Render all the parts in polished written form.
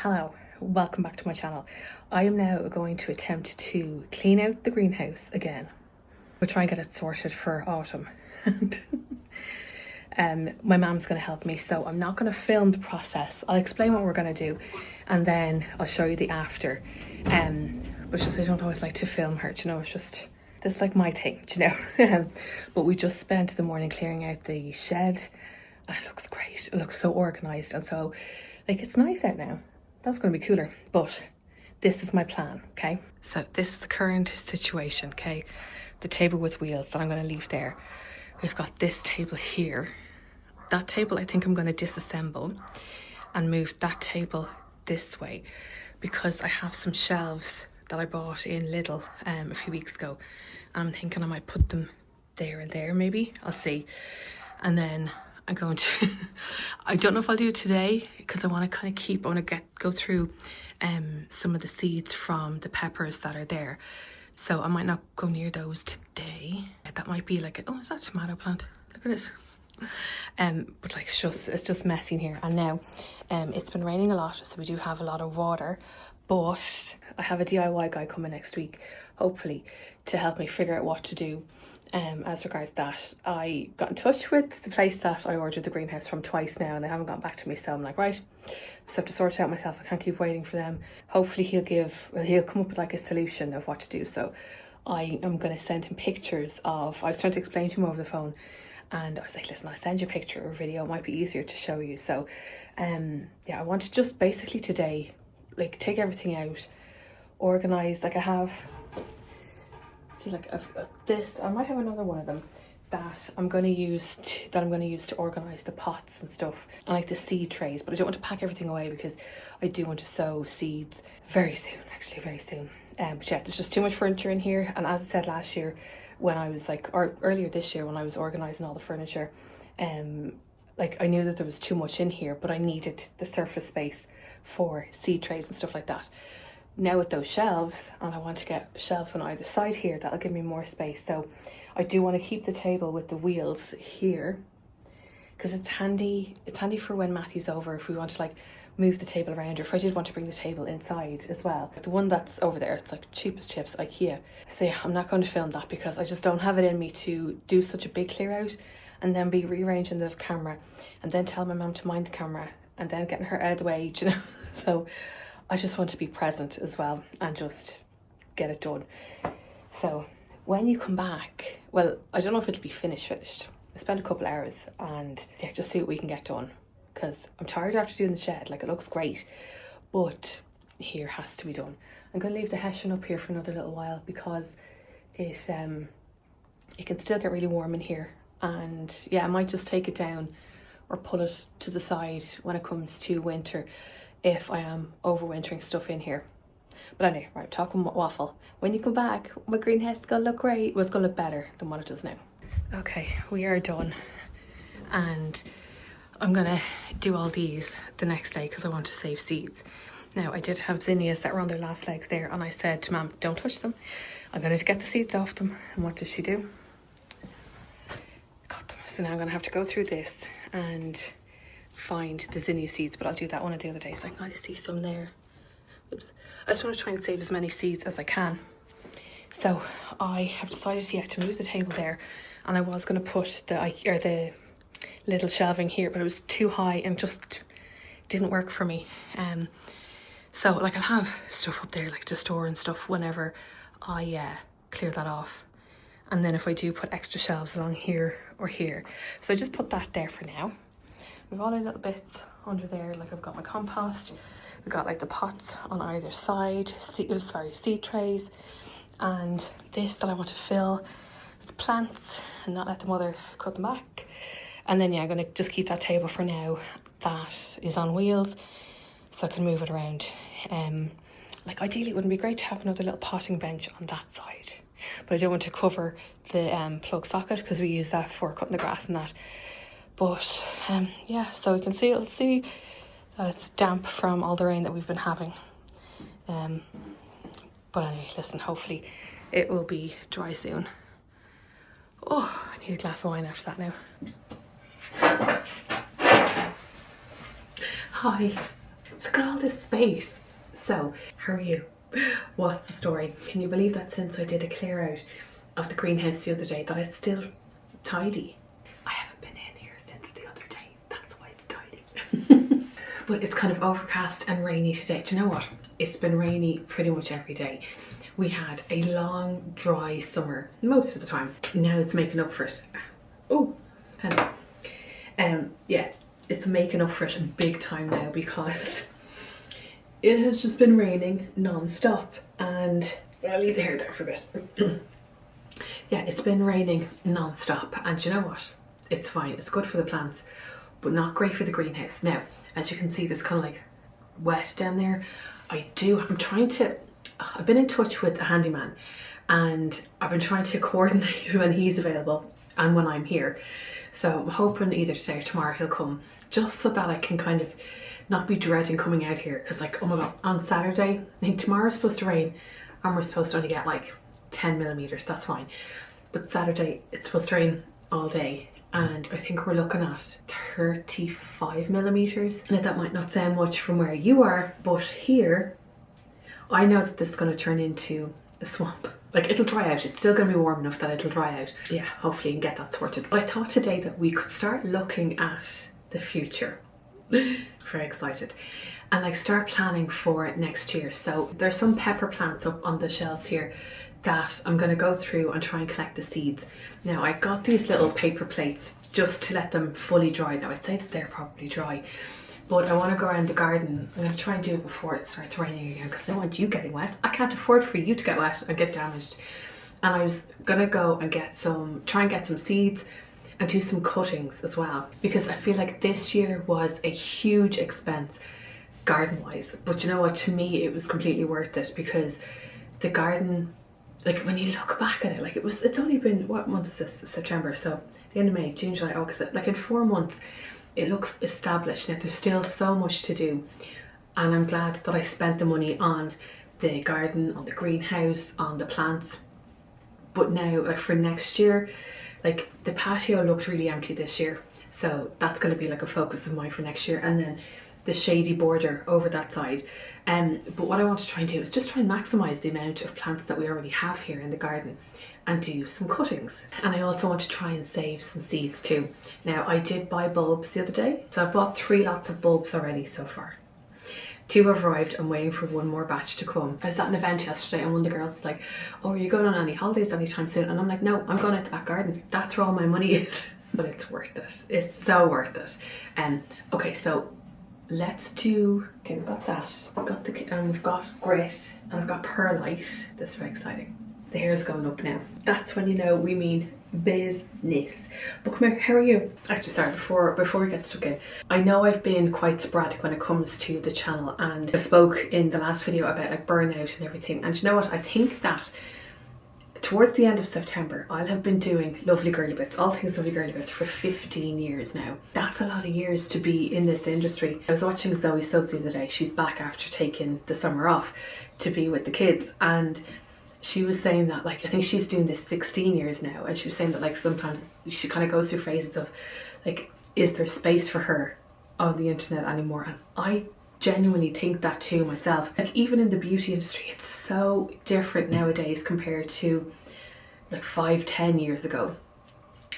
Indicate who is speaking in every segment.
Speaker 1: Hello, welcome back to my channel. I am now going to attempt to clean out the greenhouse again. We'll try and get it sorted for autumn. My mum's going to help me, so I'm not going to film the process. I'll explain what we're going to do and then I'll show you the after. But just I don't always like to film her, you know, it's just, that's like my thing, you know. But we just spent the morning clearing out the shed and it looks great. It looks so organised and so, like, it's nice out now. That's going to be cooler, but this is my plan, okay? So this is the current situation, okay? The table with wheels that I'm going to leave there. We've got this table here. That table I think I'm going to disassemble and move that table this way because I have some shelves that I bought in Lidl a few weeks ago. And I'm thinking I might put them there and there maybe. I'll see. And then I'm going to, I don't know if I'll do it today because I want to go through some of the seeds from the peppers that are there. So I might not go near those today. That might be like, oh, is that a tomato plant? Look at this. But like it's just messy in here. And now it's been raining a lot, so we do have a lot of water. But I have a DIY guy coming next week, hopefully, to help me figure out what to do. As regards that, I got in touch with the place that I ordered the greenhouse from twice now and they haven't gotten back to me, so I'm like, right, I just have to sort it out myself. I can't keep waiting for them. Hopefully he'll come up with like a solution of what to do. So I am going to send him pictures of, I was trying to explain to him over the phone and I was like, listen, I'll send you a picture or a video, it might be easier to show you. So yeah, I want to just basically today like take everything out, organise, like I have, see, like this, I might have another one of them that I'm going to use to organise the pots and stuff and like the seed trays, but I don't want to pack everything away because I do want to sow seeds very soon, actually very soon. But yeah, there's just too much furniture in here, and as I said last year when I was like, or earlier this year when I was organising all the furniture, like I knew that there was too much in here, but I needed the surface space for seed trays and stuff like that. Now with those shelves, and I want to get shelves on either side here, that'll give me more space. So I do want to keep the table with the wheels here because it's handy for when Matthew's over, if we want to like move the table around, or if I did want to bring the table inside as well. The one that's over there, it's like cheap as chips, IKEA. So yeah, I'm not going to film that because I just don't have it in me to do such a big clear out and then be rearranging the camera and then tell my mum to mind the camera and then getting her out of the way, you know. So I just want to be present as well and just get it done. So when you come back, well, I don't know if it'll be finished. I spent a couple hours and yeah, just see what we can get done because I'm tired after doing the shed. Like, it looks great, but here has to be done. I'm going to leave the hessian up here for another little while because it can still get really warm in here. And yeah, I might just take it down or pull it to the side when it comes to winter if I am overwintering stuff in here. But anyway, right, talking waffle. When you come back, my greenhouse is going to look great. Well, it's going to look better than what it does now. Okay, we are done. And I'm going to do all these the next day because I want to save seeds. Now, I did have zinnias that were on their last legs there, and I said to Mum, don't touch them. I'm going to get the seeds off them. And what does she do? Got them. So now I'm going to have to go through this and find the zinnia seeds, but I'll do that one of the other day. So I can kind of see some there. Oops. I just want to try and save as many seeds as I can. So I have decided to move the table there, and I was going to put the little shelving here, but it was too high and just didn't work for me. So like I'll have stuff up there like to store and stuff whenever I clear that off. And then if I do put extra shelves along here or here, so I just put that there for now. We've all our little bits under there, like I've got my compost, we've got like the pots on either side, seed trays, and this that I want to fill with plants and not let the mother cut them back. And then yeah, I'm going to just keep that table for now that is on wheels so I can move it around. Like ideally it wouldn't be great to have another little potting bench on that side, but I don't want to cover the plug socket because we use that for cutting the grass and that. But yeah, so you can see, it'll see that it's damp from all the rain that we've been having. But anyway, listen, hopefully it will be dry soon. Oh, I need a glass of wine after that now. Hi. Look at all this space. So, how are you? What's the story? Can you believe that since I did a clear out of the greenhouse the other day that it's still tidy? I haven't been in here since the other day. That's why it's tidy. But it's kind of overcast and rainy today. Do you know what? It's been rainy pretty much every day. We had a long, dry summer most of the time. Now it's making up for it. Oh, hello. Yeah, it's making up for it big time now because it has just been raining non-stop, and I'll leave the hair down for a bit. Yeah, it's been raining non-stop, and you know what? It's fine. It's good for the plants, but not great for the greenhouse. Now, as you can see, there's kind of like wet down there. I've been in touch with a handyman, and I've been trying to coordinate when he's available and when I'm here. So I'm hoping either today or tomorrow he'll come, just so that I can kind of not be dreading coming out here. Because like, oh my god, on Saturday, I think tomorrow's supposed to rain and we're supposed to only get like 10 millimeters, that's fine. But Saturday it's supposed to rain all day, and I think we're looking at 35 millimeters. Now that might not sound much from where you are, but here I know that this is going to turn into a swamp. Like, it'll dry out. It's still going to be warm enough that it'll dry out. Yeah, hopefully you can get that sorted. But I thought today that we could start looking at the future. Very excited. And like start planning for next year. So there's some pepper plants up on the shelves here that I'm going to go through and try and collect the seeds. Now, I got these little paper plates just to let them fully dry. Now, I'd say that they're probably dry, but I want to go around the garden. I'm going to try and do it before it starts raining again, because I don't want you getting wet. I can't afford for you to get wet and get damaged. And I was going to go and try and get some seeds and do some cuttings as well, because I feel like this year was a huge expense garden wise. But you know what, to me it was completely worth it, because the garden, like when you look back at it, like it's only been, what month is this? September. So the end of May, June, July, August, like in 4 months it looks established. Now there's still so much to do, and I'm glad that I spent the money on the garden, on the greenhouse, on the plants. But now, like for next year, like the patio looked really empty this year, so that's going to be like a focus of mine for next year. And then the shady border over that side. But what I want to try and do is just try and maximise the amount of plants that we already have here in the garden and do some cuttings. And I also want to try and save some seeds too. Now, I did buy bulbs the other day, so I bought 3 lots of bulbs already so far. 2 have arrived. I'm waiting for 1 more batch to come. I was at an event yesterday and one of the girls was like, oh, are you going on any holidays anytime soon? And I'm like, no, I'm going out to that garden. That's where all my money is. But it's worth it. It's so worth it. Okay, so let's do, okay, we've got that. We've got grit, and I've got perlite. This is very exciting. The hair's going up now. That's when you know we mean business. But come here, how are you? Actually, sorry, before we get stuck in, I know I've been quite sporadic when it comes to the channel, and I spoke in the last video about like burnout and everything. And you know what? I think that towards the end of September, I'll have been doing Lovely Girlie Bits, all things Lovely Girlie Bits, for 15 years now. That's a lot of years to be in this industry. I was watching Zoe Sub the other day. She's back after taking the summer off to be with the kids, and she was saying that, like, I think she's doing this 16 years now, and she was saying that like sometimes she kind of goes through phases of like, is there space for her on the internet anymore? And I genuinely think that too myself. Like, even in the beauty industry, it's so different nowadays compared to like 5-10 years ago,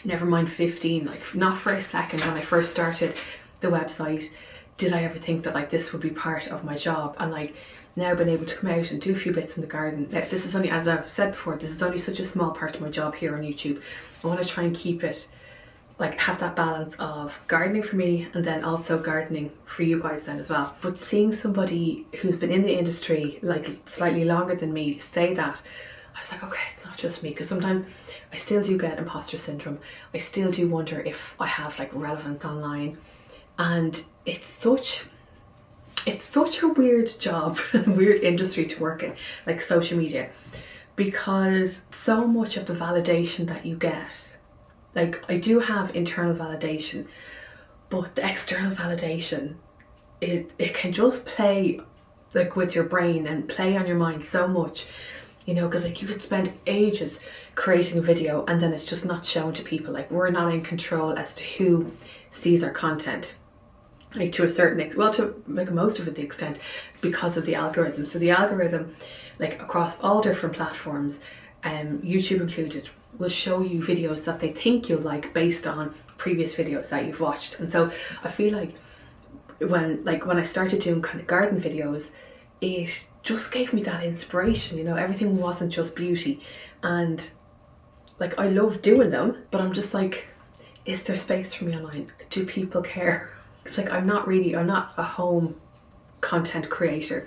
Speaker 1: never mind 15. Like, not for a second when I first started the website did I ever think that like this would be part of my job. And like, now being able to come out and do a few bits in the garden. Now, this is only, as I've said before, this is only such a small part of my job here on YouTube. I want to try and keep it, like, have that balance of gardening for me and then also gardening for you guys then as well. But seeing somebody who's been in the industry like slightly longer than me say that, I was like, okay, it's not just me, because sometimes I still do get imposter syndrome. I still do wonder if I have like relevance online, and it's such a weird job, weird industry to work in, like social media, because so much of the validation that you get, like, I do have internal validation, but the external validation, it can just play like with your brain and play on your mind so much, you know, because like you could spend ages creating a video and then it's just not shown to people. Like, we're not in control as to who sees our content. like to a certain extent, to like most of it the extent, because of the algorithm. So the algorithm, like across all different platforms, YouTube included, will show you videos that they think you'll like based on previous videos that you've watched. And so I feel like when I started doing kind of garden videos, it just gave me that inspiration, you know, everything wasn't just beauty. And like I love doing them, but I'm just like, is there space for me online? Do people care? It's like I'm not a home content creator,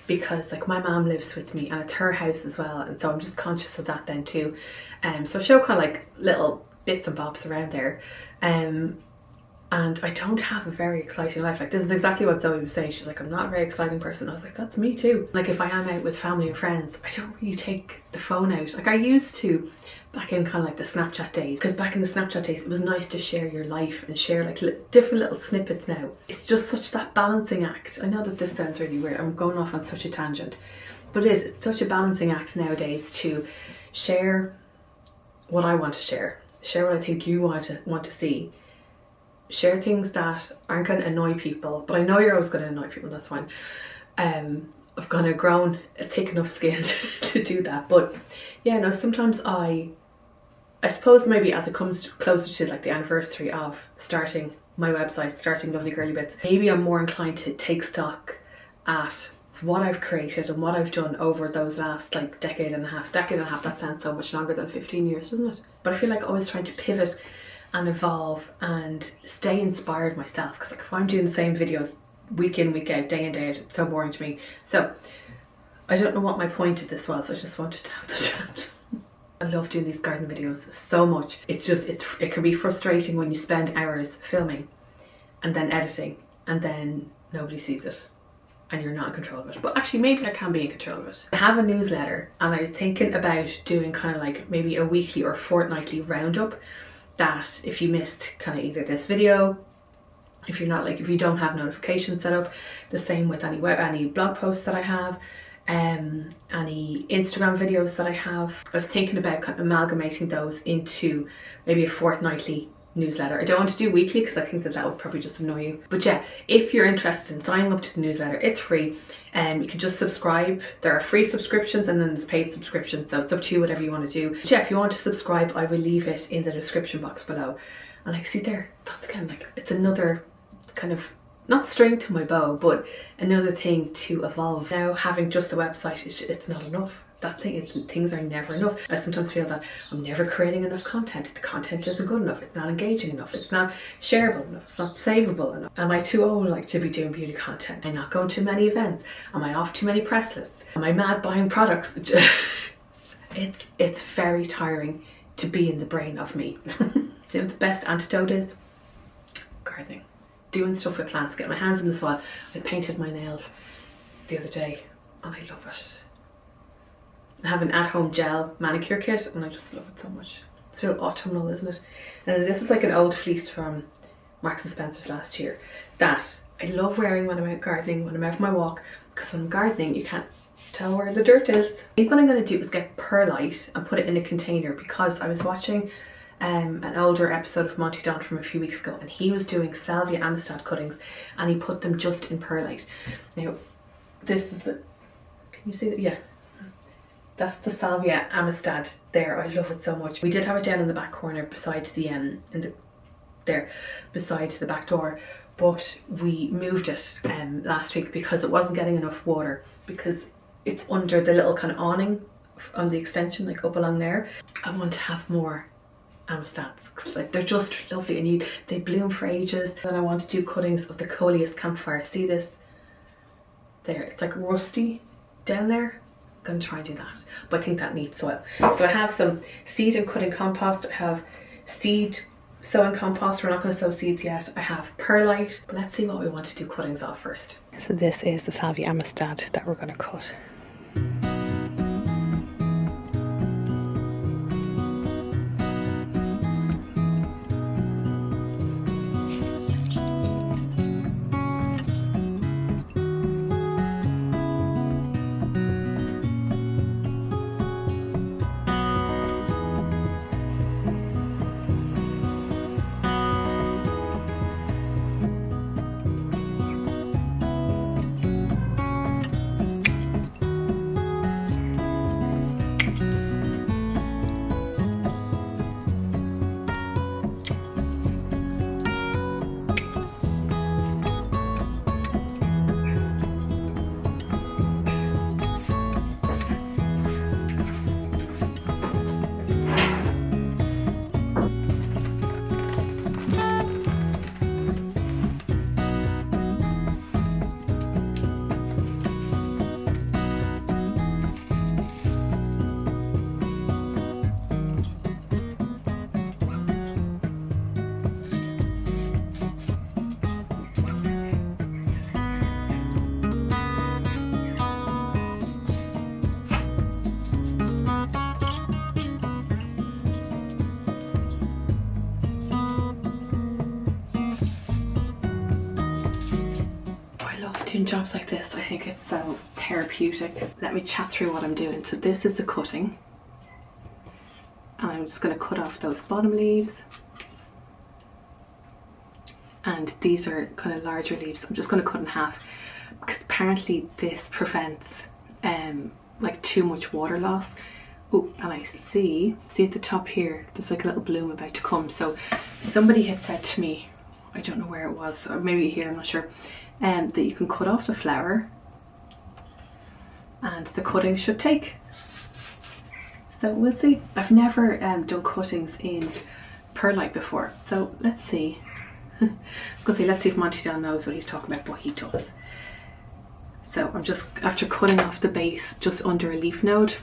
Speaker 1: because like my mom lives with me and it's her house as well, and so I'm just conscious of that then too. So I show kind of like little bits and bobs around there, and I don't have a very exciting life. Like this is exactly what Zoe was saying. She's like, I'm not a very exciting person. I was like, that's me too. Like if I am out with family and friends, I don't really take the phone out. Like I used to back in kind of like the Snapchat days, because back in the Snapchat days it was nice to share your life and share like different little snippets. Now it's just such that balancing act. I know that this sounds really weird, I'm going off on such a tangent, but it's such a balancing act nowadays to share what I want to share what I think you want to see, share things that aren't going to annoy people, but I know you're always going to annoy people, that's fine. I've kind of grown a thick enough skin to do that. But yeah, no, sometimes I suppose maybe as it comes closer to like the anniversary of starting my website, starting Lovely Girlie Bits, maybe I'm more inclined to take stock at what I've created and what I've done over those last like decade and a half, that sounds so much longer than 15 years, doesn't it? But I feel like always trying to pivot and evolve and stay inspired myself, because like if I'm doing the same videos week in, week out, day in, day out, it's so boring to me. So I don't know what my point of this was. I just wanted to have the chance. I love doing these garden videos so much. It's just, it can be frustrating when you spend hours filming and then editing and then nobody sees it and you're not in control of it. But actually maybe I can be in control of it. I have a newsletter and I was thinking about doing kind of like maybe a weekly or fortnightly roundup, that if you missed kind of either this video, if you don't have notifications set up, the same with any blog posts that I have, any Instagram videos that I have. I was thinking about kind of amalgamating those into maybe a fortnightly newsletter. I don't want to do weekly because I think that would probably just annoy you. But yeah, if you're interested in signing up to the newsletter, it's free. You can just subscribe. There are free subscriptions and then there's paid subscriptions, so it's up to you, whatever you want to do. But yeah, if you want to subscribe, I will leave it in the description box below. And like, see there, that's kind of like, it's another kind of, not string to my bow, but another thing to evolve. Now having just a website, it's not enough. That's the thing, things are never enough. I sometimes feel that I'm never creating enough content. The content isn't good enough, it's not engaging enough, it's not shareable enough, it's not savable enough. Am I too old like to be doing beauty content? Am I not going to many events? Am I off too many press lists? Am I mad buying products? It's very tiring to be in the brain of me. Do you know what the best antidote is? Gardening. Doing stuff with plants, getting my hands in the soil. I painted my nails the other day and I love it. I have an at-home gel manicure kit and I just love it so much. It's real autumnal, isn't it? And this is like an old fleece from Marks and Spencer's last year that I love wearing when I'm out gardening, when I'm out for my walk, because when I'm gardening you can't tell where the dirt is. I think what I'm going to do is get perlite and put it in a container, because I was watching an older episode of Monty Don from a few weeks ago and he was doing Salvia Amistad cuttings and he put them just in perlite. Now this is the, can you see that? Yeah, that's the Salvia Amistad there. I love it so much. We did have it down in the back corner beside the beside the back door, but we moved it last week because it wasn't getting enough water, because it's under the little kind of awning on the extension, like up along there. I want to have more Amistads because like they're just lovely and they bloom for ages. Then I want to do cuttings of the coleus camphor. See this there, it's like rusty down there. I'm going to try and do that, but I think that needs soil. So I have some seed and cutting compost. I have seed sowing compost. We're not going to sow seeds yet. I have perlite, but let's see what we want to do cuttings of first. So this is the Salvia Amistad that we're going to cut. jobs like this, I think it's so therapeutic. Let me chat through what I'm doing. So this is the cutting, and I'm just going to cut off those bottom leaves, and these are kind of larger leaves. I'm just going to cut in half because apparently this prevents like too much water loss. Oh, and I see at the top here, there's like a little bloom about to come. So somebody had said to me, I don't know where it was, or maybe here, I'm not sure, that you can cut off the flower and the cutting should take. So we'll see. I've never done cuttings in perlite before, so let's see. I was going to say, let's see if Monty Don knows what he's talking about, but he does. So I'm just, after cutting off the base just under a leaf node,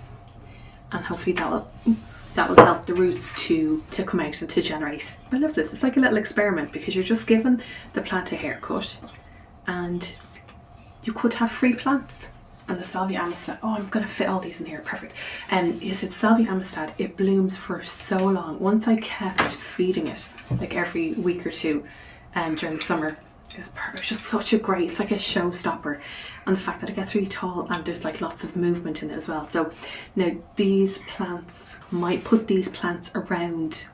Speaker 1: and hopefully that will help the roots to come out and to generate. I love this. It's like a little experiment because you're just giving the plant a haircut, and you could have free plants. And the Salvia Amistad, oh, I'm going to fit all these in here, perfect. Yes, it's Salvia Amistad. It blooms for so long. Once I kept feeding it like every week or two during the summer, it was perfect. It was just such a great, it's like a showstopper. And the fact that it gets really tall and there's like lots of movement in it as well. So now these plants, might put these plants around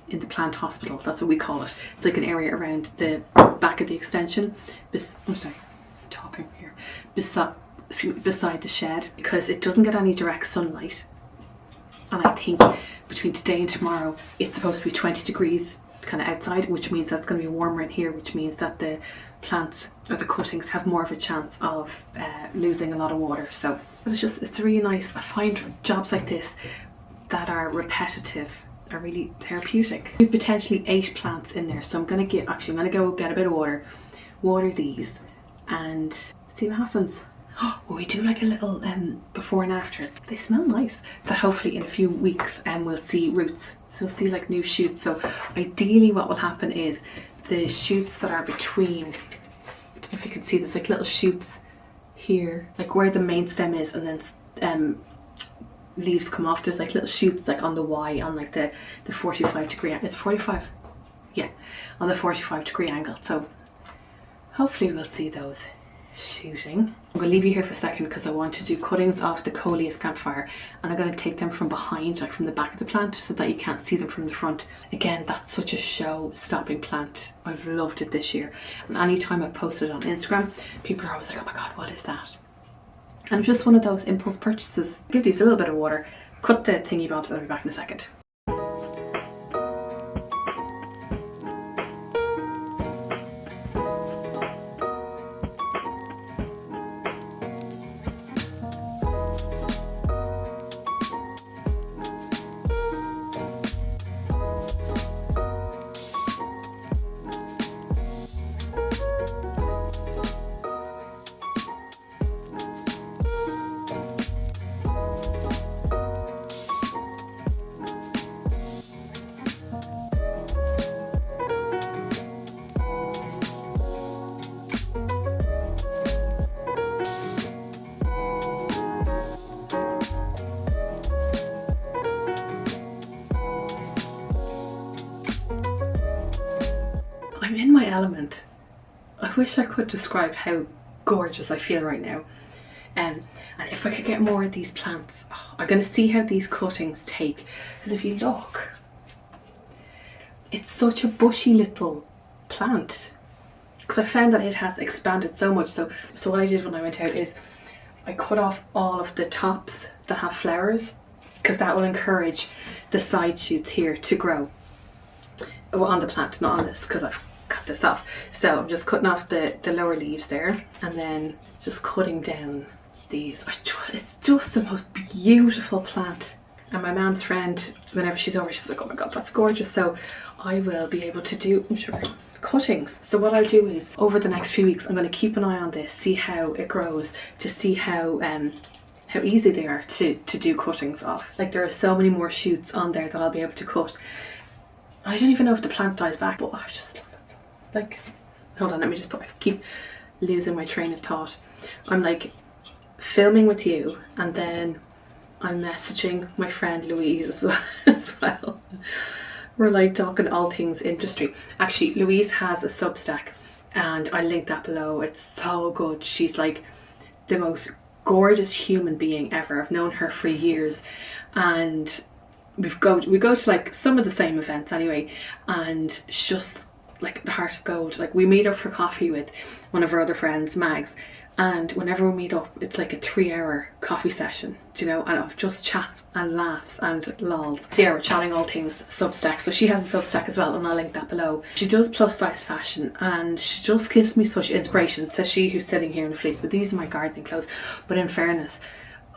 Speaker 1: in the plant hospital. That's what we call it. It's like an area around the back of the extension. I'm sorry, I'm talking here. Beside the shed, because it doesn't get any direct sunlight. And I think between today and tomorrow, it's supposed to be 20 degrees kind of outside, which means that's going to be warmer in here, which means that the plants or the cuttings have more of a chance of losing a lot of water. So, but it's really nice. I find jobs like this that are repetitive are really therapeutic. We have potentially 8 plants in there, so I'm going to go get a bit of water these, and see what happens. Oh, we do like a little before and after. They smell nice. That hopefully in a few weeks we'll see roots. So we'll see like new shoots. So ideally what will happen is the shoots that are between, I don't know if you can see, there's like little shoots here, like where the main stem is, and then leaves come off. There's like little shoots like on the Y, on like the 45 degree, it's 45? Yeah, on the 45 degree angle. So hopefully we'll see those shooting. I'm going to leave you here for a second because I want to do cuttings off the coleus campfire, and I'm going to take them from behind, like from the back of the plant, so that you can't see them from the front. Again, that's such a show-stopping plant. I've loved it this year, and anytime I posted it on Instagram, people are always like, oh my god, what is that? And just one of those impulse purchases. Give these a little bit of water, cut the thingy bobs, and I'll be back in a second. I'm in my element. I wish I could describe how gorgeous I feel right now. And if I could get more of these plants, I'm going to see how these cuttings take. Because if you look, it's such a bushy little plant. Because I found that it has expanded so much. So what I did when I went out is I cut off all of the tops that have flowers, because that will encourage the side shoots here to grow. Well, on the plant, not on this, because I've cut this off. So I'm just cutting off the lower leaves there, and then just cutting down these. It's just the most beautiful plant. And my mom's friend, whenever she's over, she's like, oh my god, that's gorgeous. So I will be able to do cuttings. So what I'll do is, over the next few weeks, I'm going to keep an eye on this, see how it grows, to see how easy they are to do cuttings off. Like, there are so many more shoots on there that I'll be able to cut. I don't even know if the plant dies back, but I just love it. Like, hold on, let me just keep losing my train of thought. I'm like filming with you, and then I'm messaging my friend Louise as well. We're like talking all things industry. Actually, Louise has a Substack, and I link that below. It's so good. She's like the most gorgeous human being ever. I've known her for years, and we go to like some of the same events anyway, and she's just like the heart of gold. Like, we meet up for coffee with one of our other friends, Mags, and whenever we meet up, it's like a 3-hour coffee session, you know, and of just chats and laughs and lols. So yeah, we're chatting all things Substack. So she has a Substack as well, and I'll link that below. She does plus size fashion, and she just gives me such inspiration. Says she who's sitting here in the fleece, but these are my gardening clothes. But in fairness,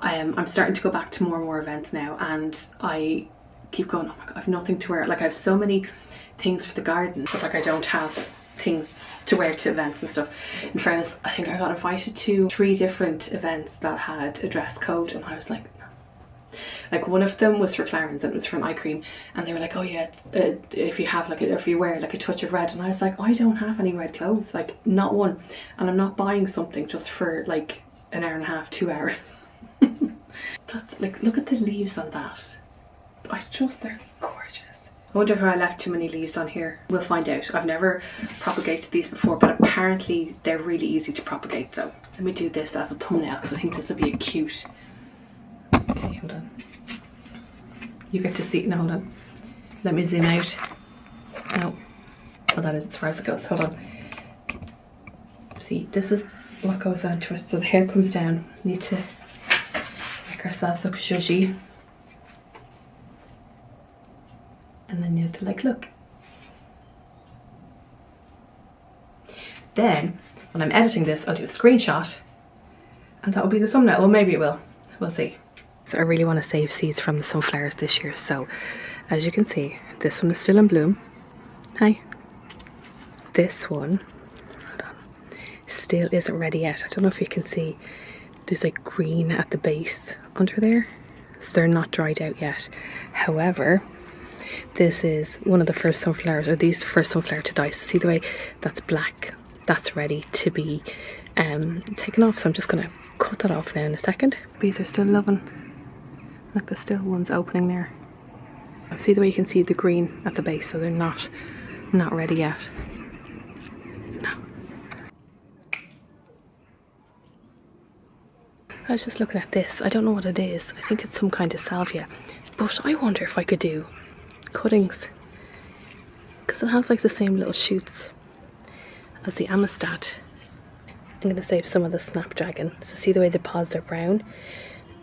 Speaker 1: I'm starting to go back to more and more events now, and I keep going, oh my god, I've nothing to wear. Like, I have so many things for the garden, but like I don't have things to wear to events and stuff. In fairness, I think I got invited to 3 different events that had a dress code, and I was like, no. Like, one of them was for Clarins, and it was for an eye cream, and they were like, oh yeah, it's, if you have like if you wear like a touch of red, and I was like, I don't have any red clothes, like not one, and I'm not buying something just for like an hour and a half, 2 hours. That's like, look at the leaves on that. They're gorgeous. I wonder if I left too many leaves on here. We'll find out. I've never propagated these before, but apparently they're really easy to propagate. So let me do this as a thumbnail, because I think this will be a cute. Okay, hold on. You get to see. No, hold on. Let me zoom out. No. Oh, that is as far as it goes. Hold on. See, this is what goes on to it. So the hair comes down. We need to make ourselves look shushy. And then you have to like look. Then when I'm editing this, I'll do a screenshot, and that will be the thumbnail. Well, maybe it will. We'll see. So I really want to save seeds from the sunflowers this year. So as you can see, this one is still in bloom. Hi. This one, hold on, still isn't ready yet. I don't know if you can see. There's like green at the base under there. So they're not dried out yet. However, this is one of the first sunflowers, or these first sunflower to die. So see the way that's black? That's ready to be taken off. So I'm just going to cut that off now in a second. Bees are still loving. Look, there's still ones opening there. See the way you can see the green at the base? So they're not ready yet. No. I was just looking at this. I don't know what it is. I think it's some kind of salvia. But I wonder if I could do cuttings, because it has like the same little shoots as the Amistad. I'm going to save some of the Snapdragon. So see the way the pods are brown?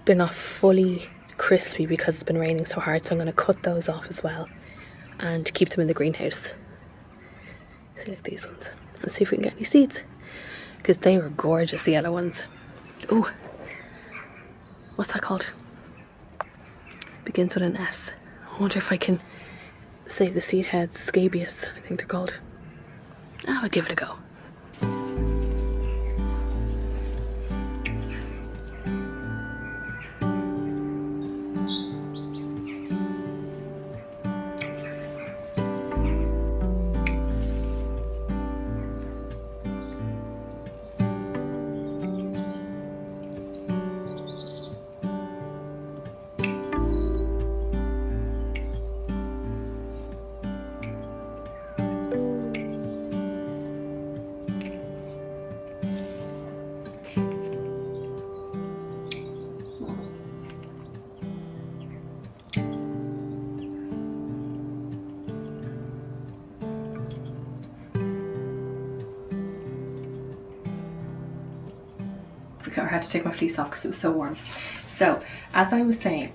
Speaker 1: They're not fully crispy because it's been raining so hard, so I'm going to cut those off as well and keep them in the greenhouse. See, like these ones. Let's see if we can get any seeds, because they were gorgeous, the yellow ones. Oh, what's that called? Begins with an S. I wonder if I can save the seed heads. Scabious, I think they're called. I'll give it a go. I had to take my fleece off because it was so warm. So as I was saying,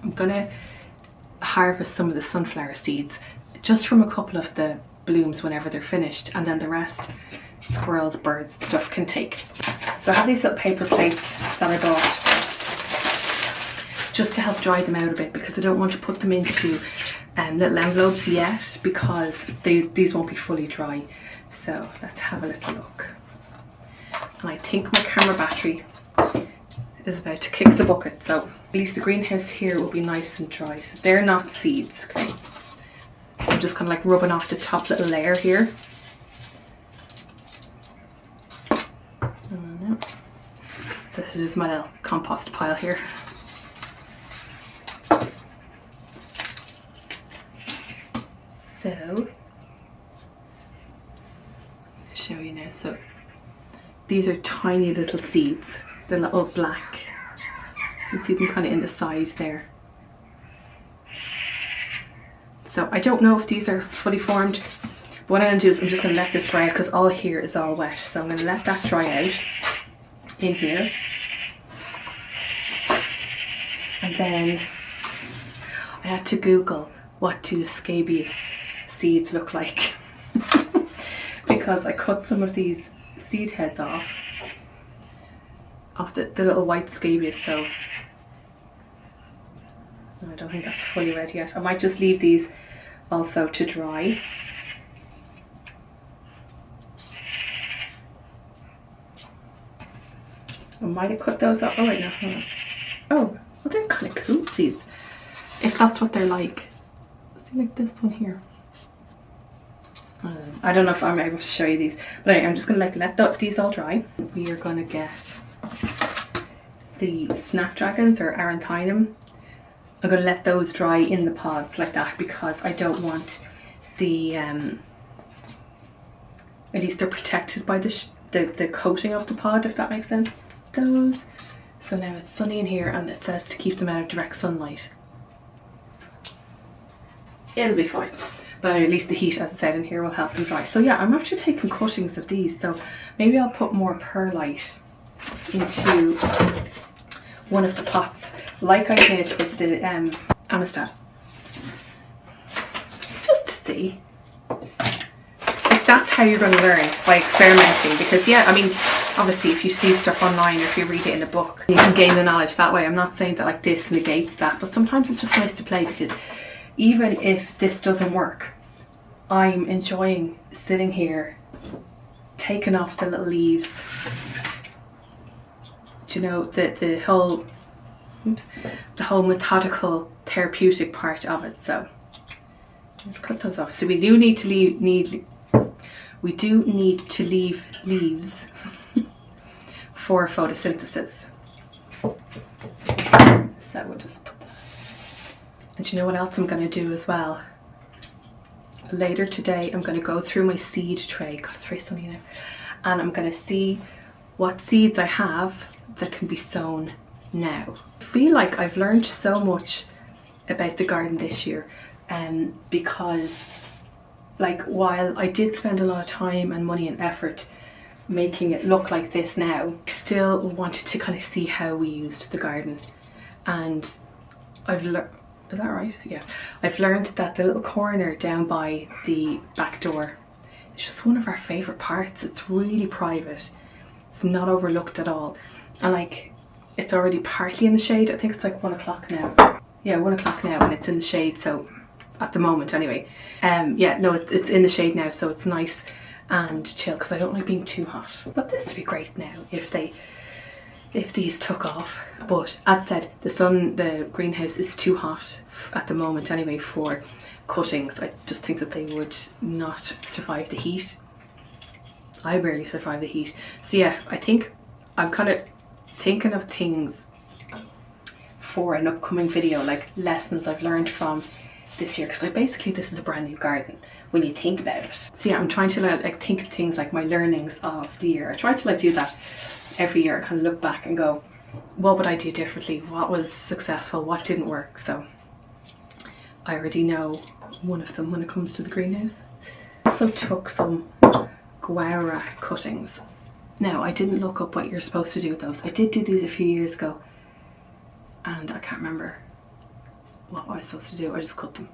Speaker 1: I'm gonna harvest some of the sunflower seeds just from a couple of the blooms whenever they're finished, and then the rest squirrels, birds, stuff can take. So I have these little paper plates that I bought just to help dry them out a bit, because I don't want to put them into little envelopes yet, because these won't be fully dry. So let's have a little look. And I think my camera battery is about to kick the bucket, so at least the greenhouse here will be nice and dry. So they're not seeds, okay? I'm just kind of like rubbing off the top little layer here. This is my little compost pile here. So So these are tiny little seeds. They're little black. You can see them kind of in the sides there. So I don't know if these are fully formed. But what I'm going to do is I'm just going to let this dry out because all here is all wet. So I'm going to let that dry out in here. And then I had to Google what do scabious seeds look like. Because I cut some of these seed heads off the little white scabious, so no, I don't think that's fully ready yet. I might just leave these also to dry. I might have cut those up. Oh wait, no, hold on. Oh, well, they're kind of cool seeds, if that's what they're like. See, like this one here. I don't know if I'm able to show you these, but anyway, I'm just going to let these all dry. We are going to get the snapdragons or aranthinum. I'm going to let those dry in the pods like that because I don't want the, at least they're protected by the coating of the pod, if that makes sense. It's those. So now it's sunny in here and it says to keep them out of direct sunlight. It'll be fine. But at least the heat, as I said, in here will help them dry. So yeah, I'm after taking cuttings of these. So maybe I'll put more perlite into one of the pots, like I did with the Amistad. Just to see. Like, that's how you're going to learn, by experimenting. Because yeah, I mean, obviously if you see stuff online or if you read it in a book, you can gain the knowledge that way. I'm not saying that like this negates that, but sometimes it's just nice to play because even if this doesn't work, I'm enjoying sitting here, taking off the little leaves. Do you know, the whole methodical therapeutic part of it. So let's cut those off. So we do need to leave leaves for photosynthesis. So we'll just put that. And do you know what else I'm going to do as well? Later today, I'm going to go through my seed tray. God, it's very sunny now. And I'm going to see what seeds I have that can be sown now. I feel like I've learned so much about the garden this year, because like while I did spend a lot of time and money and effort making it look like this now, I still wanted to kind of see how we used the garden. And I've learned, is that right? Yeah. I've learned that the little corner down by the back door is just one of our favourite parts. It's really private. It's not overlooked at all. And like, it's already partly in the shade. I think it's like 1 o'clock now. Yeah, 1 o'clock now and it's in the shade. So at the moment anyway. Yeah, no, it's in the shade now. So it's nice and chill because I don't like being too hot. But this would be great now if these took off. But as I said, the greenhouse is too hot at the moment anyway for cuttings. I just think that they would not survive the heat. I barely survive the heat. So yeah, I think I'm kind of thinking of things for an upcoming video, like lessons I've learned from this year, because basically this is a brand new garden when you think about it. So yeah, I'm trying to like think of things like my learnings of the year. I try to like do that every year, kind of look back and go, what would I do differently? What was successful? What didn't work? So I already know one of them when it comes to the greenhouse. I also took some guava cuttings. Now, I didn't look up what you're supposed to do with those. I did do these a few years ago and I can't remember what I was supposed to do. I just cut them.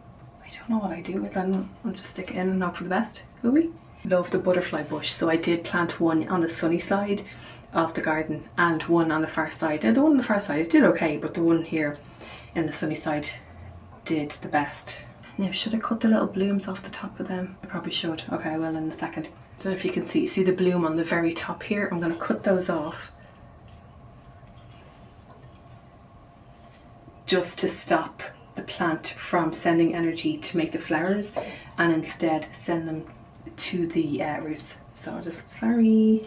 Speaker 1: I don't know what I do with them. I'll just stick it in and hope for the best. Will we? Love the butterfly bush. So I did plant one on the sunny side of the garden and one on the far side. Now the one on the far side, it did okay, but the one here in the sunny side did the best. Now, should I cut the little blooms off the top of them? I probably should. Okay, I will in a second. I don't know if you can see the bloom on the very top here. I'm going to cut those off just to stop the plant from sending energy to make the flowers and instead send them to the roots. So I'll just, sorry.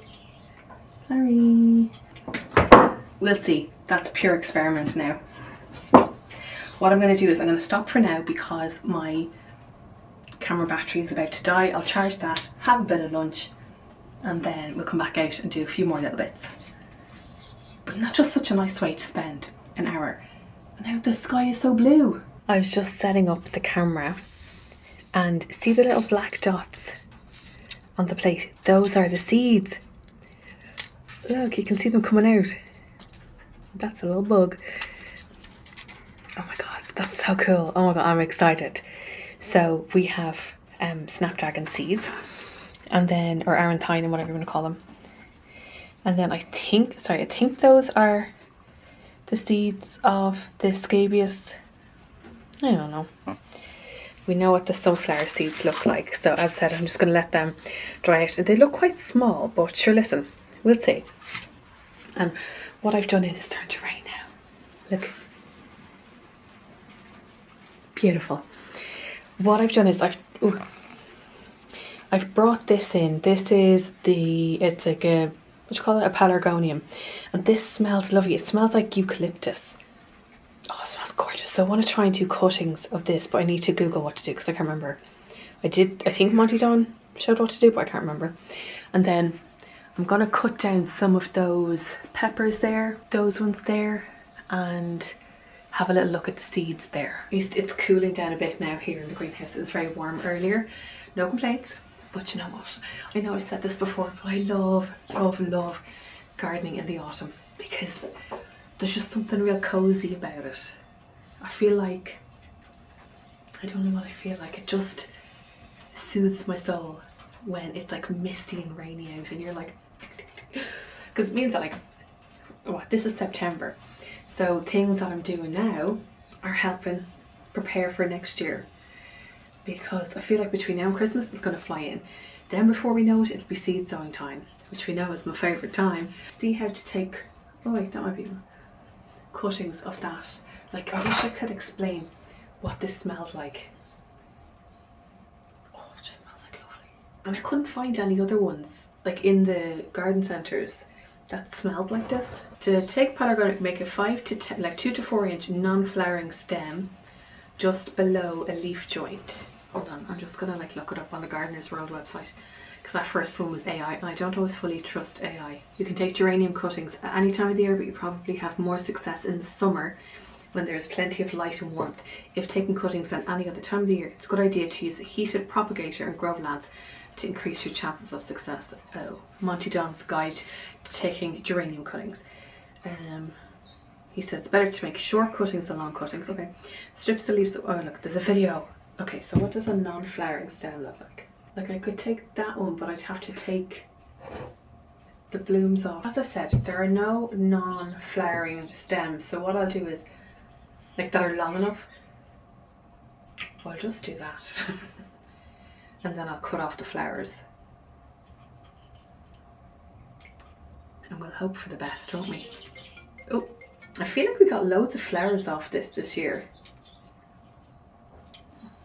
Speaker 1: We'll see. That's pure experiment now. What I'm going to do is I'm going to stop for now because my camera battery is about to die. I'll charge that, have a bit of lunch, and then we'll come back out and do a few more little bits. But not just such a nice way to spend an hour. And now the sky is so blue. I was just setting up the camera and see the little black dots on the plate? Those are the seeds. Look, you can see them coming out. That's a little bug. Oh my god, that's so cool. Oh my god, I'm excited. So we have snapdragon seeds, and then, or Arantine, whatever you want to call them. And then I think those are the seeds of the scabious. I don't know. We know what the sunflower seeds look like. So as I said, I'm just going to let them dry out. They look quite small, but sure, listen, we'll see. And what I've done is turned to rain now. Look. Beautiful. What I've done is I've brought this in. This is it's like a, what do you call it? A pelargonium. And this smells lovely. It smells like eucalyptus. Oh, it smells gorgeous. So I want to try and do cuttings of this, but I need to Google what to do because I can't remember. I think Monty Don showed what to do, but I can't remember. And then I'm going to cut down some of those peppers there, those ones there, and have a little look at the seeds there. At least it's cooling down a bit now here in the greenhouse. It was very warm earlier. No complaints. But you know what? I know I said this before, but I love gardening in the autumn because there's just something real cozy about it. I feel like, I don't know what I feel like. It just soothes my soul when it's like misty and rainy out and you're like, because it means that like, what, this is September. So things that I'm doing now are helping prepare for next year. Because I feel like between now and Christmas it's going to fly in. Then before we know it, it'll be seed sowing time, which we know is my favourite time. See how to take, oh wait, that might be cuttings of that. Like, I wish I could explain what this smells like. Oh, it just smells like lovely. And I couldn't find any other ones, like in the garden centres, that smelled like this. To take pelargonium, make a 5 to 10, like 2 to 4 inch non-flowering stem just below a leaf joint. Hold on, I'm just gonna like look it up on the Gardener's World website because that first one was AI and I don't always fully trust AI. You can take geranium cuttings at any time of the year, but you probably have more success in the summer when there's plenty of light and warmth. If taking cuttings at any other time of the year, it's a good idea to use a heated propagator and grow lamp to increase your chances of success. Oh, Monty Don's guide to taking geranium cuttings. He says it's better to make short cuttings than long cuttings. Okay, strips the leaves. Oh look, there's a video. Okay, so what does a non-flowering stem look like? Like I could take that one, but I'd have to take the blooms off. As I said, there are no non-flowering stems. So what I'll do is, like that are long enough, I'll just do that. And then I'll cut off the flowers. And we'll hope for the best, won't we? Oh, I feel like we got loads of flowers off this year.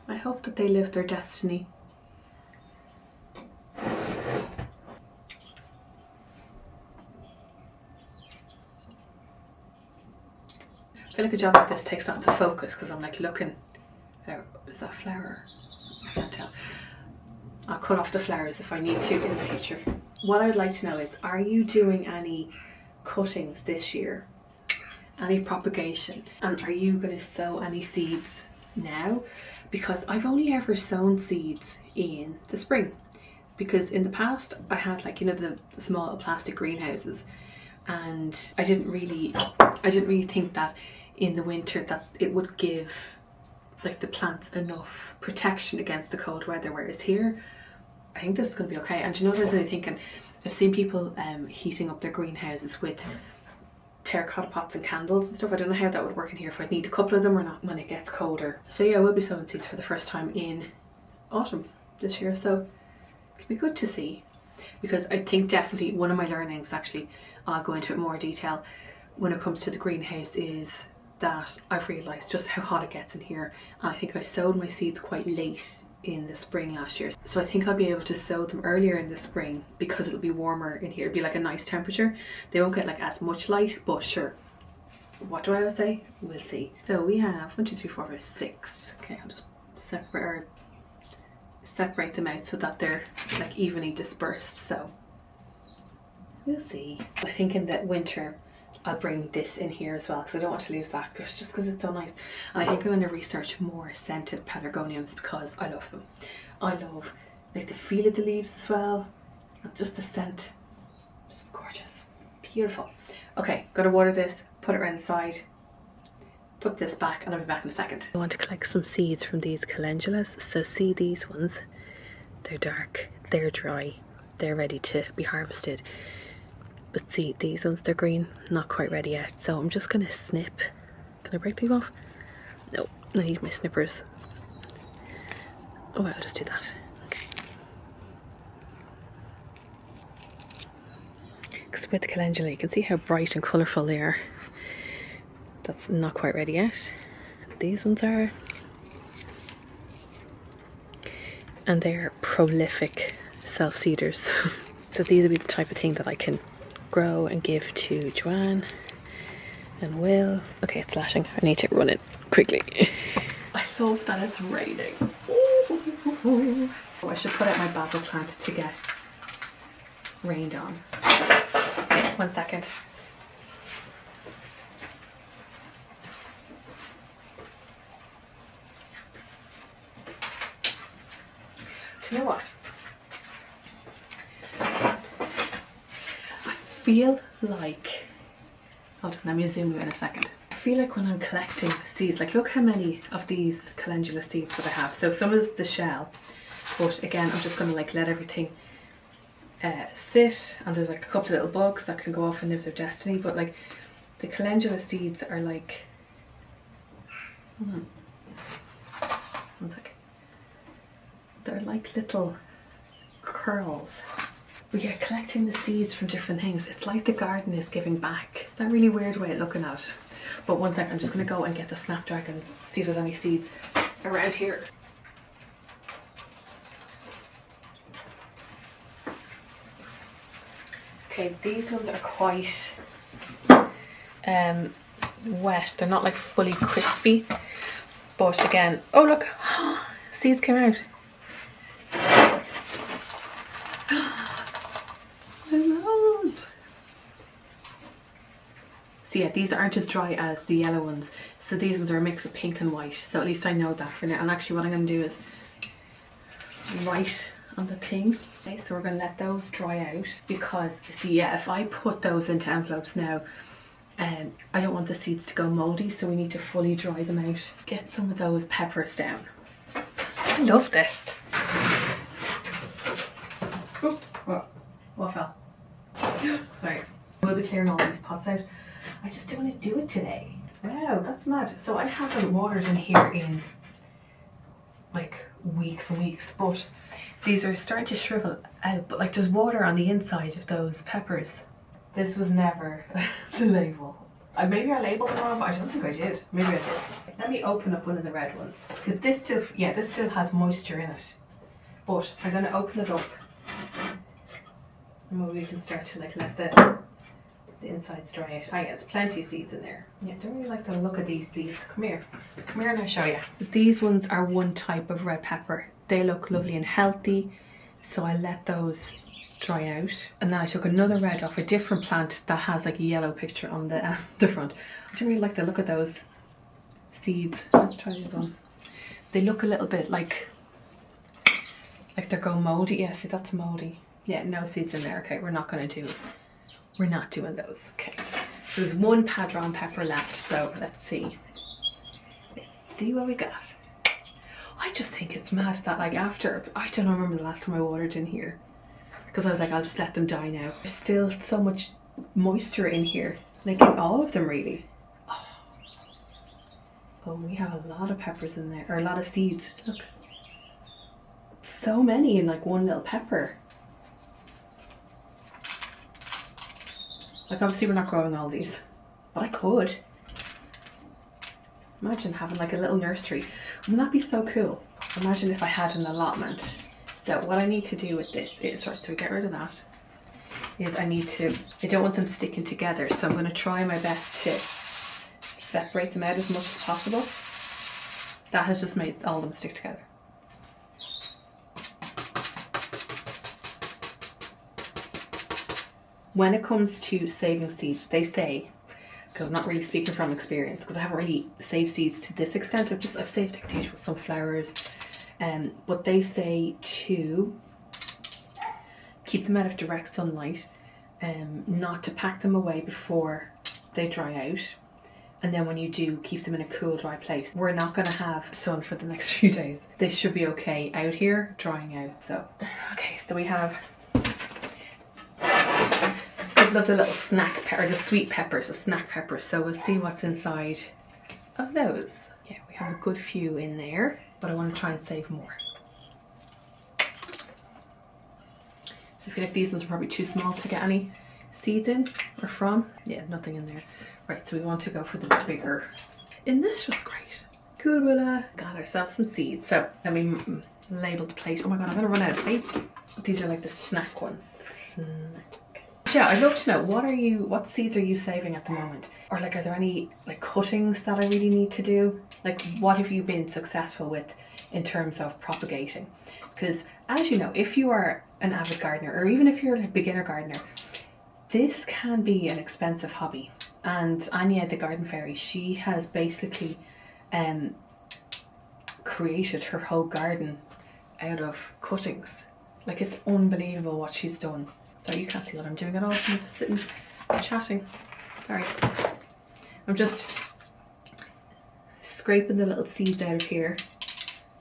Speaker 1: I hope that they live their destiny. I feel like a job like this takes lots of focus because I'm like looking. Is that flower? I can't tell. I'll cut off the flowers if I need to in the future. What I'd like to know is, are you doing any cuttings this year? Any propagation? And are you going to sow any seeds now? Because I've only ever sown seeds in the spring. Because in the past I had like, you know, the small plastic greenhouses, and I didn't really think that in the winter that it would give like the plants enough protection against the cold weather, whereas here I think this is going to be okay. And you know, there's only thinking, I've seen people heating up their greenhouses with terracotta pots and candles and stuff. I don't know how that would work in here, if I'd need a couple of them or not when it gets colder. So yeah, we'll be sowing seeds for the first time in autumn this year, so it'll be good to see. Because I think definitely one of my learnings, actually, I'll go into it in more detail when it comes to the greenhouse, is that I've realised just how hot it gets in here. And I think I sowed my seeds quite late in the spring last year, so I think I'll be able to sow them earlier in the spring because it'll be warmer in here. It'll be like a nice temperature. They won't get like as much light, but sure, what do I always say? We'll see. So we have 1, 2, 3, 4, 5, 6. Okay, I'll just separate them out so that they're like evenly dispersed. So We'll see. I think in the winter I'll bring this in here as well because I don't want to lose that, just because it's so nice. And I think I'm going to research more scented pelargoniums because I love them. I love like the feel of the leaves as well, and just the scent, just gorgeous, beautiful. Okay, gotta water this, put it around the side, put this back, and I'll be back in a second. I want to collect some seeds from these calendulas. So see these ones, they're dark, they're dry, they're ready to be harvested. But see, these ones, they're green, not quite ready yet. So I'm just going to snip. Can I break these off? No, I need my snippers. Oh, I'll just do that. Okay. Because with the calendula, you can see how bright and colourful they are. That's not quite ready yet. These ones are. And they're prolific self-seeders. So these would be the type of thing that I can grow and give to Joanne and Will. Okay, it's lashing. I need to run it quickly. I love that it's raining. Oh, I should put out my basil plant to get rained on. Okay, 1 second. Do you know what? I feel like, hold on, let me zoom you in a second. I feel like when I'm collecting seeds, like look how many of these calendula seeds that I have. So some is the shell, but again, I'm just going to like let everything sit, and there's like a couple of little bugs that can go off and live their destiny. But like the calendula seeds are like, one second, they're like little curls. We are collecting the seeds from different things. It's like the garden is giving back. It's a really weird way of looking at it. But 1 second, I'm just going to go and get the snapdragons, see if there's any seeds around here. Okay, these ones are quite wet. They're not like fully crispy. But again, oh look, seeds came out. So yeah, these aren't as dry as the yellow ones. So these ones are a mix of pink and white. So at least I know that for now. And actually what I'm going to do is write on the thing. Okay, so we're going to let those dry out because, see, yeah, if I put those into envelopes now, I don't want the seeds to go mouldy. So we need to fully dry them out. Get some of those peppers down. I love this. Oh, what fell? Sorry. We'll be clearing all these pots out. I just don't want to do it today. Wow, that's mad. So I haven't watered in here in like weeks and weeks, but these are starting to shrivel out, but like there's water on the inside of those peppers. This was never the label. Maybe I labelled them wrong, but I don't think I did. Maybe I did. Let me open up one of the red ones. Because this still has moisture in it. But I'm going to open it up. And maybe we can start to like let the insides dry out. Ah, yeah, there's plenty of seeds in there. Yeah, don't really like the look of these seeds. Come here and I'll show you. These ones are one type of red pepper. They look lovely and healthy, so I let those dry out. And then I took another red off a different plant that has like a yellow picture on the front. I don't really like the look of those seeds. Let's try this one. They look a little bit like they're going mouldy. Yeah, see, that's mouldy. Yeah, no seeds in there. Okay, we're not doing those. Okay, so there's one padron pepper left, so let's see what we got. I just think it's mad that like after, I don't remember the last time I watered in here, because I was like, I'll just let them die now. There's still so much moisture in here, like in all of them really. Oh, we have a lot of peppers in there, or a lot of seeds. Look, so many in like one little pepper. Like obviously we're not growing all these, but I could. Imagine having like a little nursery. Wouldn't that be so cool? Imagine if I had an allotment. So what I need to do with this is, right, so we get rid of that, is I don't want them sticking together, so I'm going to try my best to separate them out as much as possible. That has just made all of them stick together. when it comes to saving seeds, they say, because I'm not really speaking from experience, because I haven't really saved seeds to this extent. I've saved like the usual sunflowers, but they say to keep them out of direct sunlight, not to pack them away before they dry out, and then when you do, keep them in a cool, dry place. We're not going to have sun for the next few days. They should be okay out here, drying out. So, okay, so we have, I love the little snack pepper, the sweet peppers, the snack peppers. So we'll see what's inside of those. Yeah, we have a good few in there, but I want to try and save more. So I feel like these ones are probably too small to get any seeds in or from. Yeah, nothing in there. Right, so we want to go for the bigger. And this was great. Cool, got ourselves some seeds. So let me label the plate. Oh my god, I'm gonna run out of plates. These are like the snack ones. Yeah, I'd love to know, what seeds are you saving at the moment? Or like, are there any like cuttings that I really need to do? Like, what have you been successful with in terms of propagating? Because as you know, if you are an avid gardener, or even if you're a beginner gardener, this can be an expensive hobby. And Anya, the garden fairy, she has basically created her whole garden out of cuttings. Like, it's unbelievable what she's done. Sorry, you can't see what I'm doing at all. I'm just sitting chatting. Sorry. I'm just scraping the little seeds out of here.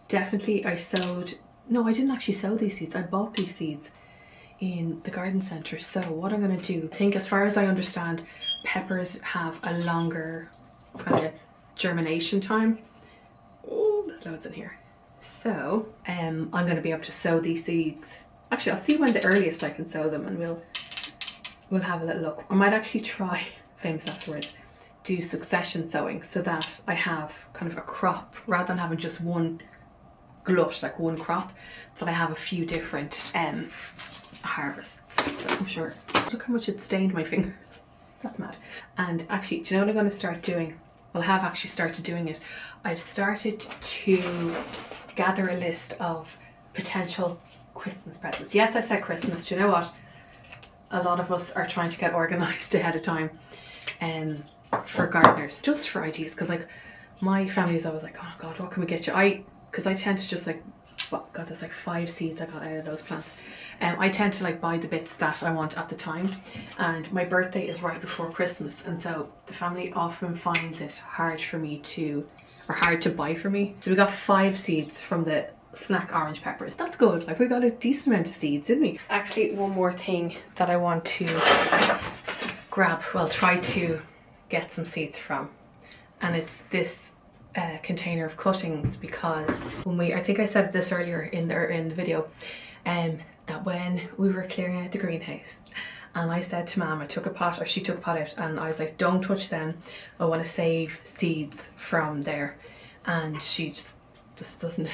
Speaker 1: Definitely I sowed, no, I didn't actually sow these seeds. I bought these seeds in the garden centre. So what I'm going to do, I think as far as I understand, peppers have a longer kind of germination time. Oh, there's loads in here. So I'm going to be able to sow these seeds. Actually, I'll see when the earliest I can sow them, and we'll have a little look. I might actually try, famous last words, do succession sowing so that I have kind of a crop rather than having just one glut, like one crop, that I have a few different harvests. So I'm sure. Look how much it stained my fingers. That's mad. And actually, do you know what I'm going to start doing? Well, I have actually started doing it. I've started to gather a list of potential Christmas presents. Yes, I said Christmas. Do you know what? A lot of us are trying to get organised ahead of time for gardeners, just for ideas. Because like my family is always like, oh god, what can we get you? Because I tend to just like, well, god, there's like 5 seeds I got out of those plants. I tend to like buy the bits that I want at the time, and my birthday is right before Christmas, and so the family often finds it hard to buy for me. So we got 5 seeds from the snack orange peppers. That's good. Like, we got a decent amount of seeds, didn't we? Actually, one more thing that I want to try to get some seeds from, and it's this container of cuttings, because I think I said this earlier in the video, that when we were clearing out the greenhouse, and I said to Mum, she took a pot out, and I was like, don't touch them, I want to save seeds from there. And she just doesn't.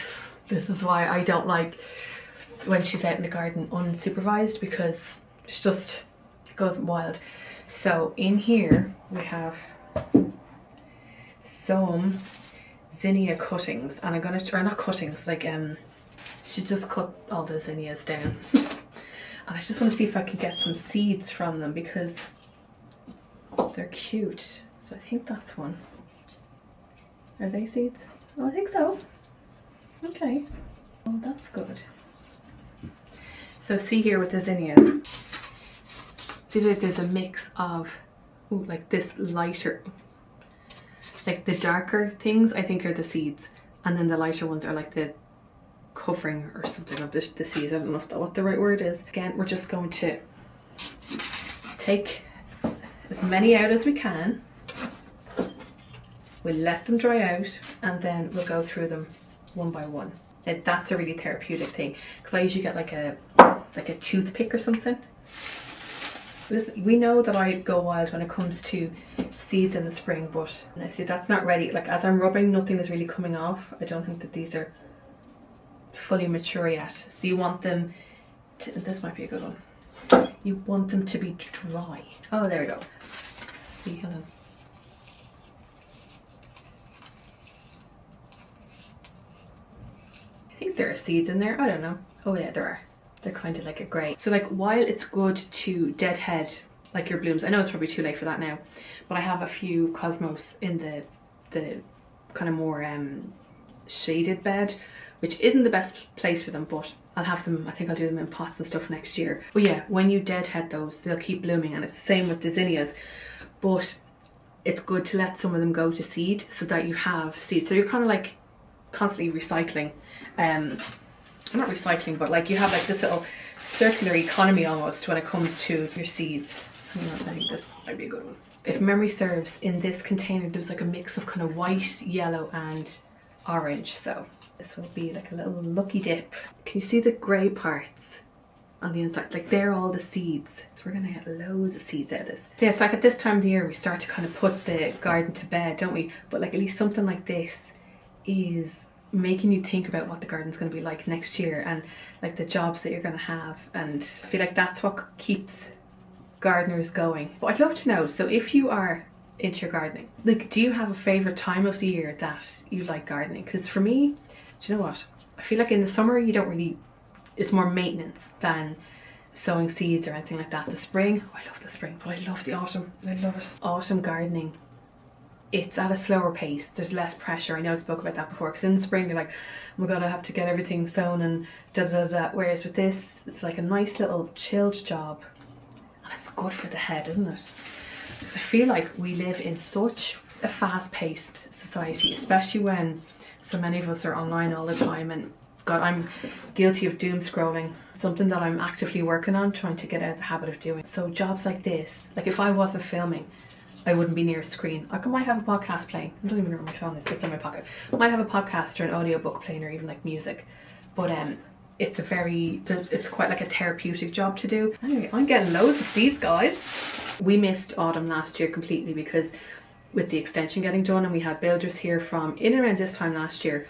Speaker 1: This is why I don't like when she's out in the garden unsupervised, because she just goes wild. So in here we have some zinnia cuttings, and I'm gonna, or not cuttings, like she just cut all the zinnias down. And I just want to see if I can get some seeds from them, because they're cute. So I think that's one. Are they seeds? Oh, I think so. Okay. Oh, that's good. So see here with the zinnias, see that there's a mix of, ooh, like this lighter, like the darker things I think are the seeds, and then the lighter ones are like the covering or something of the seeds. I don't know if what the right word is. Again, we're just going to take as many out as we can. We'll let them dry out, and then we'll go through them one by one. That's a really therapeutic thing, because I usually get like a toothpick or something. Listen, we know that I go wild when it comes to seeds in the spring, but now see, that's not ready. Like, as I'm rubbing, nothing is really coming off. I don't think that these are fully mature yet. So you want them to, this might be a good one, you want them to be dry. Oh, there we go. Let's see, Helen. I think there are seeds in there. I don't know. Oh yeah, there are. They're kind of like a grey. So like, while it's good to deadhead like your blooms. I know it's probably too late for that now, but I have a few cosmos in the kind of more shaded bed, which isn't the best place for them, but I'll have them, I think I'll do them in pots and stuff next year. But yeah, when you deadhead those, they'll keep blooming, and it's the same with the zinnias. But it's good to let some of them go to seed so that you have seed. So you're kind of like constantly recycling. Not recycling, but like you have like this little circular economy almost when it comes to your seeds. I think this might be a good one. If memory serves, in this container there's like a mix of kind of white, yellow and orange. So this will be like a little lucky dip. Can you see the grey parts on the inside? Like they're all the seeds. So we're gonna get loads of seeds out of this. So yeah, it's like at this time of the year we start to kind of put the garden to bed, don't we? But like at least something like this is making you think about what the garden's going to be like next year, and like the jobs that you're going to have, and I feel like that's what keeps gardeners going. But I'd love to know, so if you are into your gardening, like do you have a favourite time of the year that you like gardening? Because for me, do you know what, I feel like in the summer you don't really, it's more maintenance than sowing seeds or anything like that. The spring, I love the spring, but I love the autumn. I love it. Autumn gardening, it's at a slower pace, there's less pressure. I know I spoke about that before, because in the spring you're like, oh my god, I have to get everything sown and da da da. Whereas with this, it's like a nice little chilled job, and it's good for the head, isn't it? Because I feel like we live in such a fast-paced society, especially when so many of us are online all the time, and god, I'm guilty of doom scrolling. It's something that I'm actively working on, trying to get out of the habit of doing. So jobs like this, like if I wasn't filming, I wouldn't be near a screen. I might have a podcast playing. I don't even know where my phone is. It's in my pocket. I might have a podcast or an audiobook playing, or even like music. But it's quite like a therapeutic job to do. Anyway, I'm getting loads of seeds, guys. We missed autumn last year completely because with the extension getting done, and we had builders here from in and around this time last year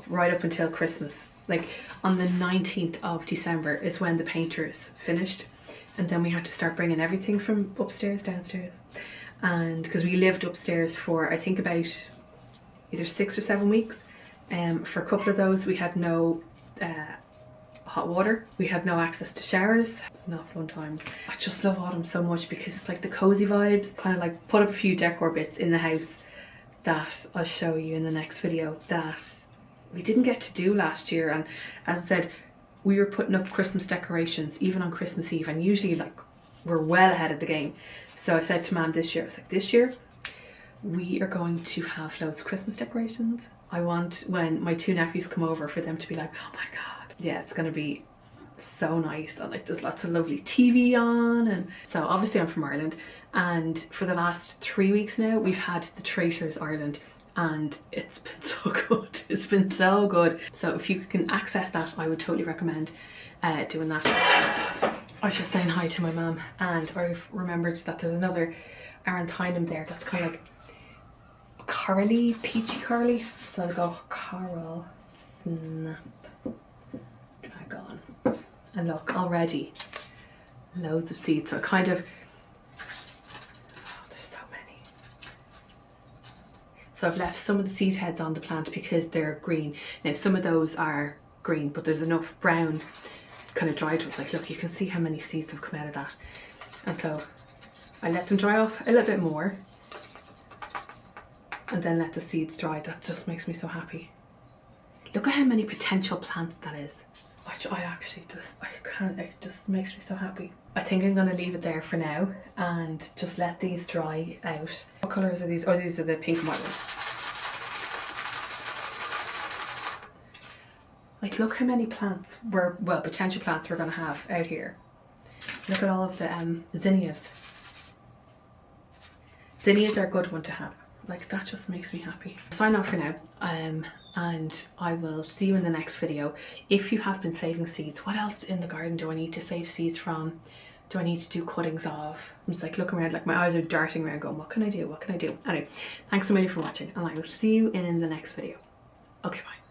Speaker 1: right up until Christmas. Like on the 19th of December is when the painters finished. And then we had to start bringing everything from upstairs, downstairs. And because we lived upstairs for, I think, about either 6 or 7 weeks. For a couple of those, we had no hot water. We had no access to showers. It's not fun times. I just love autumn so much because it's like the cozy vibes. Kind of like put up a few decor bits in the house that I'll show you in the next video that we didn't get to do last year. And as I said, we were putting up Christmas decorations even on Christmas Eve, and usually like we're well ahead of the game. So I said to Mum this year, I was like, this year we are going to have loads of Christmas decorations. I want, when my 2 nephews come over, for them to be like, oh my god, yeah, it's going to be so nice. And like there's lots of lovely TV on. And so obviously I'm from Ireland, and for the last 3 weeks now we've had the Traitors Ireland, and it's been so good. It's been so good. So if you can access that, I would totally recommend doing that. I was just saying hi to my mum, and I've remembered that there's another Aranthinum there that's kind of like corally, peachy corally. So I'll go coral snap dragon. And look, already loads of seeds. So I kind of, so I've left some of the seed heads on the plant because they're green. Now some of those are green, but there's enough brown kind of dried ones. Like look, you can see how many seeds have come out of that. And so I let them dry off a little bit more, and then let the seeds dry. That just makes me so happy. Look at how many potential plants that is. I actually just, I can't, it just makes me so happy. I think I'm going to leave it there for now and just let these dry out. What colours are these? Oh, these are the pink and white ones. Like look how many plants potential plants we're going to have out here. Look at all of the zinnias. Zinnias are a good one to have. Like that just makes me happy. Sign off for now. And I will see you in the next video. If you have been saving seeds, what else in the garden do I need to save seeds from? Do I need to do cuttings of? I'm just like looking around, like my eyes are darting around going, what can I do? What can I do? Anyway, thanks so much for watching, and I will see you in the next video. Okay, bye.